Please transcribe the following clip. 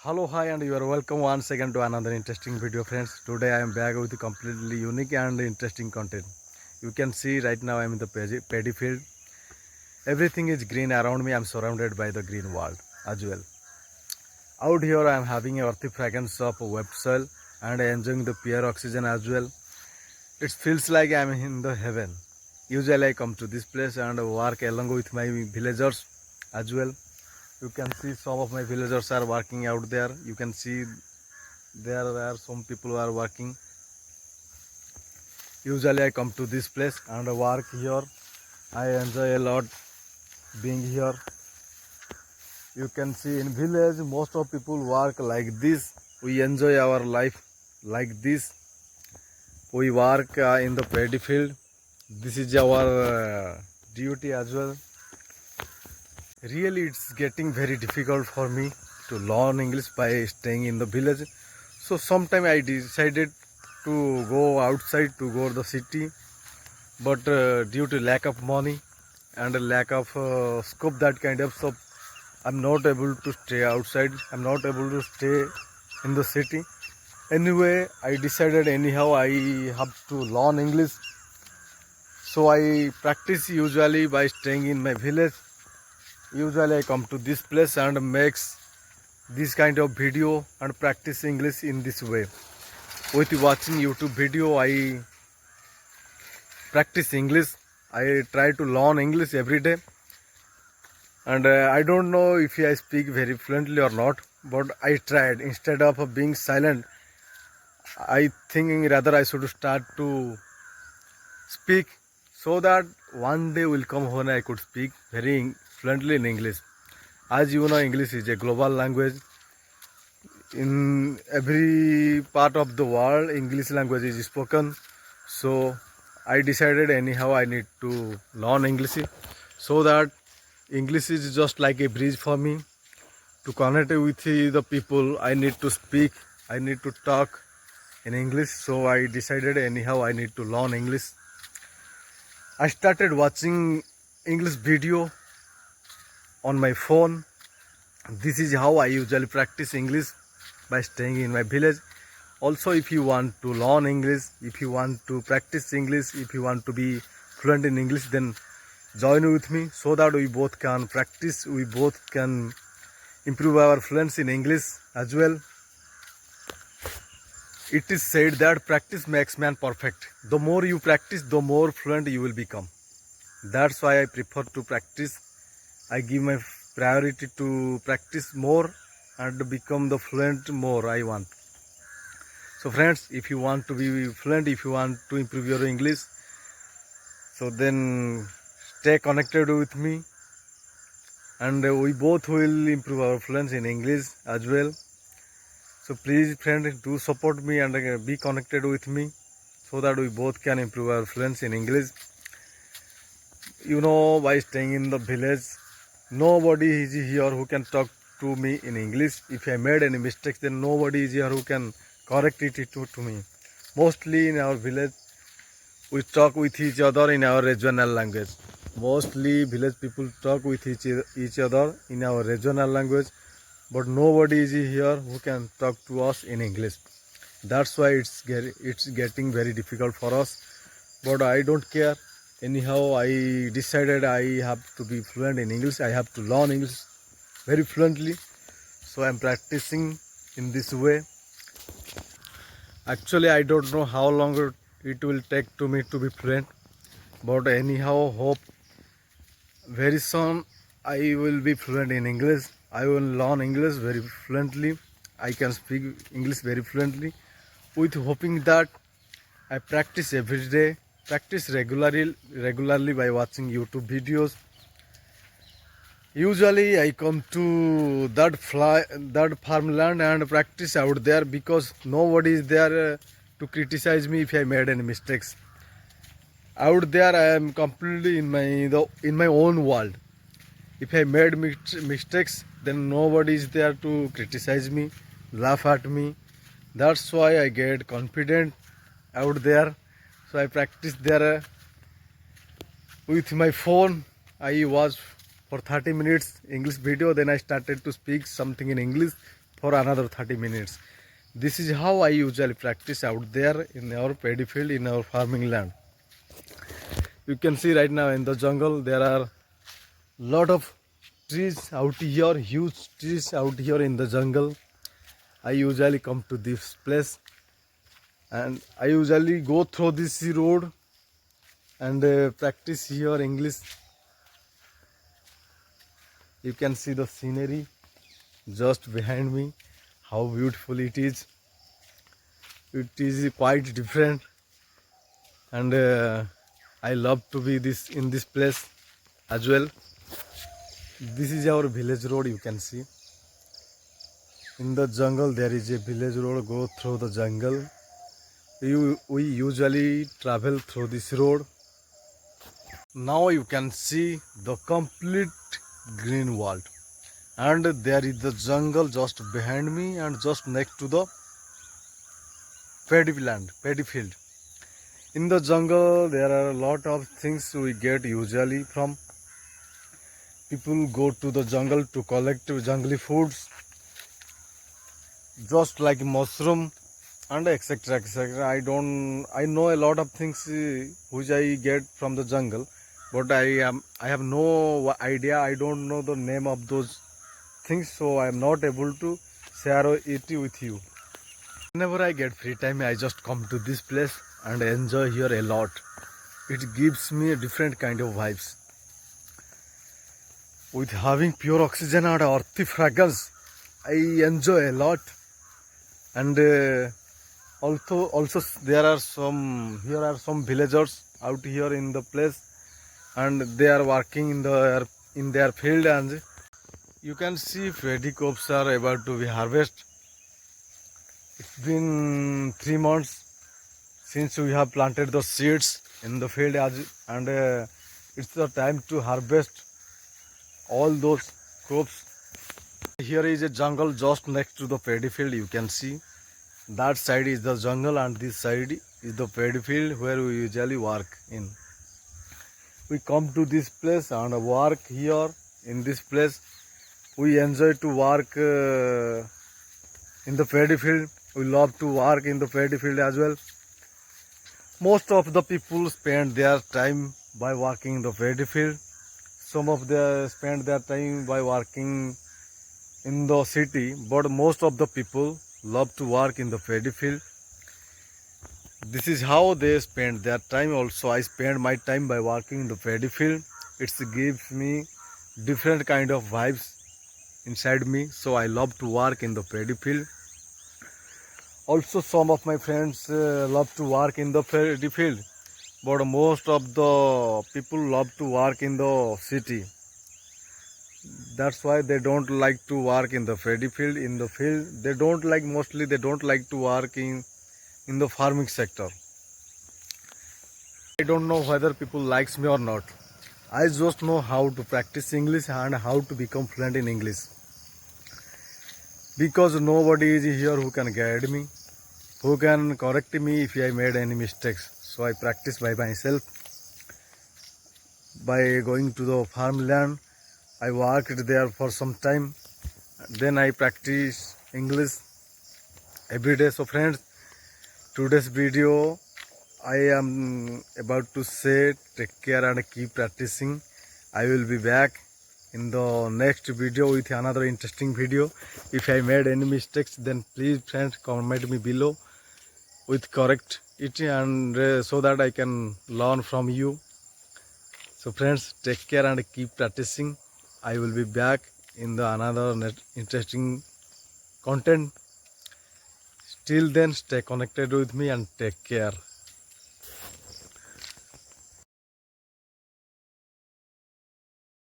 Hello, hi, and you are welcome once again to another interesting video, friends. Today I am back with completely unique and interesting content. You can see right now I am in the paddy field. Everything is green around me. I am surrounded by the green world as well. Out here I am having a earthy fragrance of wet soil and enjoying the pure oxygen as well. It feels like I am in the heaven. Usually I come to this place and work along with my villagers as well. You can see some of my villagers are working out there. You can see there are some people who are working. Usually I come to this place and work here. I enjoy a lot being here. You can see in village most of people work like this. We enjoy our life like this. We work in the paddy field. This is our duty as well. Really it's getting very difficult for me to learn English by staying in the village. So sometime I decided to go outside to go to the city, but due to lack of money and lack of scope, that kind of stuff, I'm not able to stay outside. I'm not able to stay in the city. Anyway, I decided anyhow I have to learn English. So I practice usually by staying in my village. Usually I come to this place and makes this kind of video and practice English in this way. With watching YouTube video, I practice English. I try to learn English every day. And I don't know if I speak very fluently or not, but I tried. Instead of being silent, I think rather I should start to speak so that one day will come when I could speak very fluently in English. As you know, English is a global language. In every part of the world, English language is spoken. So I decided anyhow I need to learn English so that English is just like a bridge for me to connect with the people. I need to speak, I need to talk in English. So I decided anyhow I need to learn English. I started watching English video on my phone. This is how I usually practice English, by staying in my village. Also, if you want to learn English, if you want to practice English, if you want to be fluent in English, then join with me so that we both can practice, we both can improve our fluency in English as well. It is said that practice makes man perfect. The more you practice, the more fluent you will become. That's why I prefer to practice. I give my priority to practice more and become the fluent more I want. So friends, if you want to be fluent, if you want to improve your English, so then stay connected with me and we both will improve our fluency in English as well. So please friend, do support me and be connected with me so that we both can improve our fluency in English. You know, by staying in the village, nobody is here who can talk to me in English. If I made any mistakes, then nobody is here who can correct it to me. Mostly in our village, we talk with each other in our regional language. Mostly village people talk with each other in our regional language, but nobody is here who can talk to us in English. That's why it's getting very difficult for us. But I don't care. Anyhow, I decided I have to be fluent in English. I have to learn English very fluently. So I'm practicing in this way. Actually, I don't know how long it will take to me to be fluent. But anyhow, hope very soon I will be fluent in English. I will learn English very fluently. I can speak English very fluently. With hoping that I practice every day, practice regularly by watching YouTube videos. Usually I come to that farmland and practice out there because nobody is there to criticize me if I made any mistakes. Out there I am completely in my own world. If I made mistakes, then nobody is there to criticize me, laugh at me. That's why I get confident out there. So I practice there with my phone. I watch for 30 minutes English video, then I started to speak something in English for another 30 minutes. This is how I usually practice out there in our paddy field, in our farming land. You can see right now in the jungle there are lot of trees out here, huge trees out here in the jungle. I usually come to this place and I usually go through this road and practice here English. You can see the scenery just behind me, how beautiful it is. It is quite different, and I love to be in this place as well. This is our village road. You can see in the jungle there is a village road go through the jungle. We usually travel through this road. Now you can see the complete green world, and there is the jungle just behind me and just next to the paddy field. In the jungle there are a lot of things we get usually from people go to the jungle to collect jungly foods, just like mushroom and etc etc. I know a lot of things which I get from the jungle, but I have no idea. I don't know the name of those things, so I am not able to share it with you. Whenever I get free time, I just come to this place and enjoy here a lot. It gives me a different kind of vibes. With having pure oxygen and earthy fragrance, I enjoy a lot. And also there are some villagers out here in the place, and they are working in their field, and you can see paddy crops are about to be harvested. It's been 3 months since we have planted the seeds in the field, and it's the time to harvest all those crops. Here is a jungle just next to the paddy field. You can see that side is the jungle and this side is the paddy field where we usually work in. We come to this place and work here in this place. We enjoy to work in the paddy field. We love to work in the paddy field as well. Most of the people spend their time by working in the paddy field. Some of them spend their time by working in the city, but most of the people love to work in the paddy field. This is how they spend their time. Also, I spend my time by working in the paddy field. It gives me different kind of vibes inside me, so I love to work in the paddy field. Also, some of my friends love to work in the paddy field, but most of the people love to work in the city. That's why they don't like to work in the paddy field. In the field, they don't like to work in the farming sector. I don't know whether people likes me or not. I just know how to practice English and how to become fluent in English. Because nobody is here who can guide me, who can correct me if I made any mistakes. So I practice by myself. By going to the farmland, I worked there for some time. Then I practice English every day. So friends, today's video I am about to say take care and keep practicing. I will be back in the next video with another interesting video. If I made any mistakes, then please friends comment me below with correct it, and so that I can learn from you. So friends, take care and keep practicing. I will be back in the another interesting content. Till then, stay connected with me and take care.